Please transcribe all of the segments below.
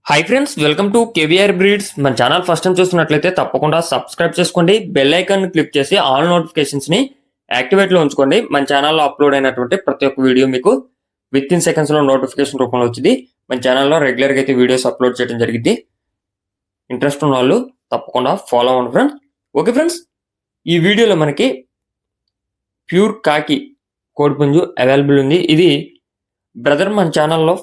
Hi friends, welcome to KVR breeds. మన channel first time చూస్తున్నట్లయితే తప్పకుండా సబ్స్క్రైబ్ చేసుకోండి. బెల్ ఐకాన్ క్లిక్ చేసి ఆల్ నోటిఫికేషన్స్ ని యాక్టివేట్ లో ఉంచుకోండి. మన ఛానల్లో అప్లోడ్ అయినటువంటి ప్రతి ఒక్క వీడియో మీకు విత్ ఇన్ సెకండ్స్ లో నోటిఫికేషన్ రూపంలో వచ్చింది. మన ఛానల్లో రెగ్యులర్ గా అయితే వీడియోస్ అప్లోడ్ చేయడం జరిగింది. ఇంట్రెస్ట్ ఉన్న వాళ్ళు తప్పకుండా ఫాలో అవ్వండి ఫ్రెండ్స్. ఓకే ఫ్రెండ్స్, ఈ వీడియోలో మనకి ప్యూర్ కాకి కోడిపుంజు అవైలబుల్ ఉంది. ఇది బ్రదర్ మన ఛానల్లో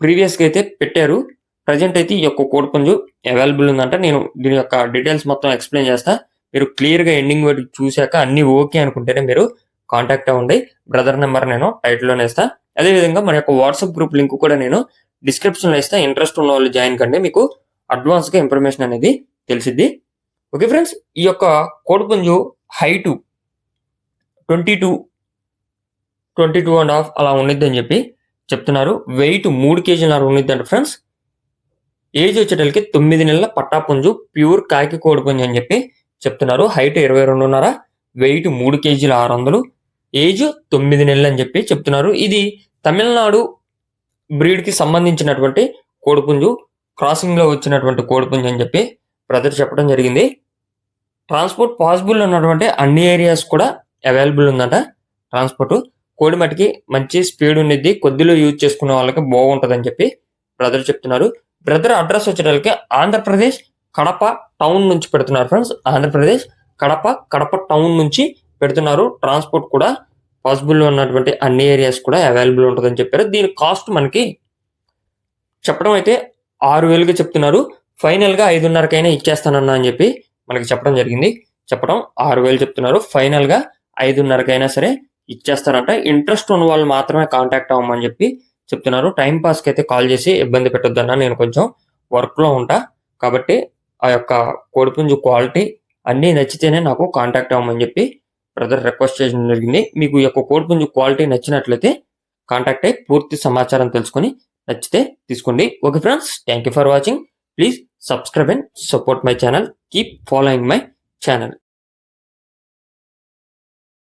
ప్రీవియస్గా అయితే పెట్టారు. ప్రజెంట్ అయితే ఈ యొక్క కోడిపుంజు అవైలబుల్ ఉందంట. నేను దీని యొక్క డీటెయిల్స్ మొత్తం ఎక్స్ప్లెయిన్ చేస్తా. మీరు క్లియర్గా ఎండింగ్ వరకు చూశాక అన్ని ఓకే అనుకుంటేనే మీరు కాంటాక్ట్ అవ్వండి. బ్రదర్ నెంబర్ నేను టైటిల్లోనే ఇస్తా. అదేవిధంగా మన యొక్క వాట్సాప్ గ్రూప్ లింక్ కూడా నేను డిస్క్రిప్షన్లో ఇస్తా. ఇంట్రెస్ట్ ఉన్న వాళ్ళు జాయిన్ కండి, మీకు అడ్వాన్స్గా ఇన్ఫర్మేషన్ అనేది తెలిసిద్ది. ఓకే ఫ్రెండ్స్, ఈ యొక్క కోడిపుంజు హైటు 22.5 అలా ఉండిద్ది అని చెప్పి చెప్తున్నారు. వెయిట్ 3 కేజీలన్నర ఉండిద్దంట ఫ్రెండ్స్. ఏజ్ వచ్చేటలకి 9 నెలల పట్టాపుంజు ప్యూర్ కాకి కోడిపుంజు అని చెప్పి చెప్తున్నారు. హైట్ 22.5, వెయిట్ 3 కేజీల 600, ఏజ్ 9 నెలలు అని చెప్పి చెప్తున్నారు. ఇది తమిళనాడు బ్రీడ్కి సంబంధించినటువంటి కోడిపుంజు, క్రాసింగ్ లో వచ్చినటువంటి కోడిపుంజు అని చెప్పి బ్రదర్ చెప్పడం జరిగింది. ట్రాన్స్పోర్ట్ పాసిబుల్ ఉన్నటువంటి అన్ని ఏరియాస్ కూడా అవైలబుల్ ఉందంట. ట్రాన్స్పోర్ట్ కోడి మట్టికి మంచి స్పీడ్ ఉండిద్ది, కొద్దిలో యూజ్ చేసుకునే వాళ్ళకి బాగుంటుంది అని చెప్పి బ్రదర్ చెప్తున్నారు. బ్రదర్ అడ్రస్ వచ్చేటప్పటికి ఆంధ్రప్రదేశ్ కడప టౌన్ నుంచి పెడుతున్నారు ఫ్రెండ్స్. ఆంధ్రప్రదేశ్ కడప టౌన్ నుంచి పెడుతున్నారు. ట్రాన్స్పోర్ట్ కూడా పాసిబుల్ ఉన్నటువంటి అన్ని ఏరియాస్ కూడా అవైలబుల్ ఉంటుందని చెప్పారు. దీని కాస్ట్ మనకి చెప్పడం అయితే 6,000కి చెప్తున్నారు. ఫైనల్గా 5,500కైనా ఇచ్చేస్తానన్నా అని చెప్పి మనకి చెప్పడం జరిగింది. 6,000 చెప్తున్నారు. ఫైనల్గా 5,500కైనా సరే ఇచ్చేస్తారంట. ఇంట్రెస్ట్ ఉన్న వాళ్ళు మాత్రమే కాంటాక్ట్ అవ్వమని చెప్పి చెప్తున్నారు. టైం పాస్కి అయితే కాల్ చేసి ఇబ్బంది పెట్టొద్దన్నా, నేను కొంచెం వర్క్లో ఉంటా కాబట్టి ఆ యొక్క కోడిపుంజు క్వాలిటీ అన్నీ నచ్చితేనే నాకు కాంటాక్ట్ అవ్వమని చెప్పి బ్రదర్ రిక్వెస్ట్ చేయడం జరిగింది. మీకు ఈ యొక్క కోడిపుంజు క్వాలిటీ నచ్చినట్లయితే కాంటాక్ట్ అయ్యి పూర్తి సమాచారం తెలుసుకొని నచ్చితే తీసుకోండి. Okay friends, thank you for watching. Please subscribe and support my channel. Keep following my channel.